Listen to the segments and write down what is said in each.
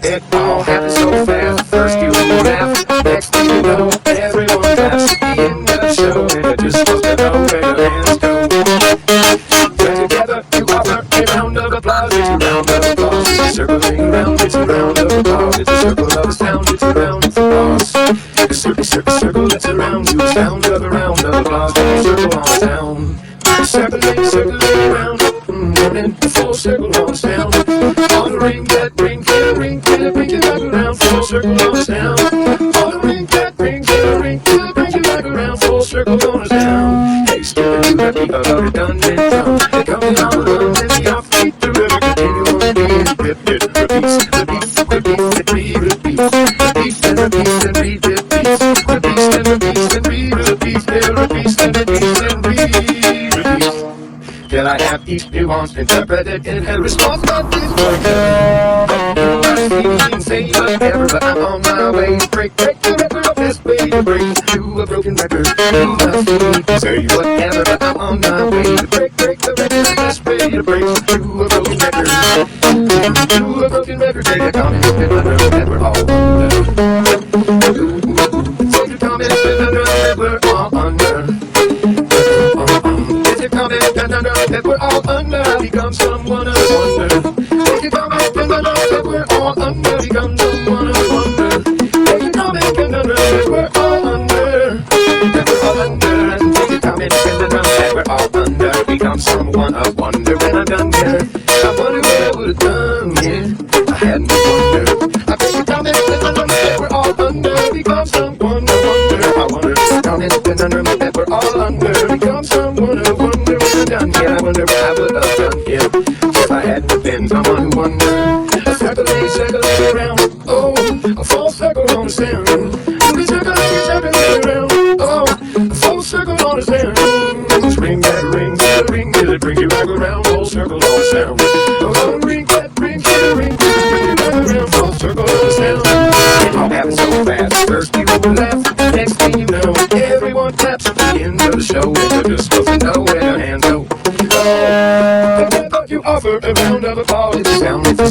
It all happens so fast. First you laugh, next thing you know, everyone laughs at the end of the show, and you're just supposed to know where your hands go. Get together, you offer a round of applause. It's a round of applause. It's a circling around. It's a round of applause. It's a circle of a sound. It's a round of applause. A circle, circle, circle that's around you. A sound of a round of applause. It's a circle on a sound. Circling, circling around. Running a full circle on a sound. On the ring, that ring, get a ring, get a ring, get back around. Full circle on a sound. On the ring, that ring, get a ring, get a ring, get back around. Full circle on a sound. Hey, stupid, you have people of redundant tongue. They're coming on the run, and the offbeat, the river continue on being ripped. It repeats, repeats, repeats, and re-repeats. Repeats and repeats and re-repeats. Repeats and repeats and re-repeats. It repeats and repeats and re-repeats. Till I have each nuance interpreted in a response that is working. Say whatever, but I'm on my way to break the record of this way to break to a broken record. You must need to say whatever, but I'm on my way to break the record of this way to break to a broken record. To a broken record, take a comment and under that we're all under. Take a comment and under that we're all under. That we're all under becomes someone of wonder. Take a comment and under that we're all under becomes someone of wonder. Take a comment and under that we're all under. That we're all under. Take a comment and under that we're all under becomes someone of wonder. When I'm done here, I wonder what I would have done if I hadn't wondered. I take a comment and under that we're all under becomes someone of wonder. I wonder. Comment and under that we're all under becomes someone of wonder. Done here, I wonder what I would have done here if I hadn't been someone who wondered. A circling, circling around, oh, a full circle on a sound. You circling around, oh, a full circle on a sound. Just ring that ring, get a ring, get it, bring you back around, full circle on a sound. Oh, ring that ring, get a ring, get it, bring you back around, full circle on a sound. It all happens so fast, first you laugh, next thing you know, everyone claps at the end of the show, and you're just supposed to know where your hands go. Together you offer a round of applause. It's a sound, it's a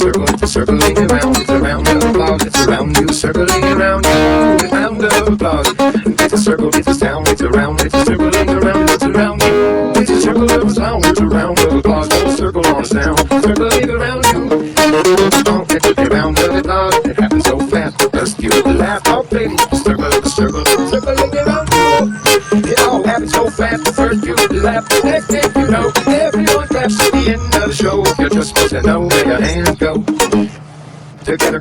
circling around. It's a round of applause. It's around you, circling around you. A round of applause. It's a circle, it's a sound, it's a round, it's a circling around. It's around you. It's a circle of a sound. It's a round of applause. It's a circle on a sound, circling around you. It's a round of applause. It happens so fast. First you laugh, oh baby. Circle, circling around you. It all happens so fast. First you laugh, next thing you know, everyone claps at the end of the show. You're just supposed to know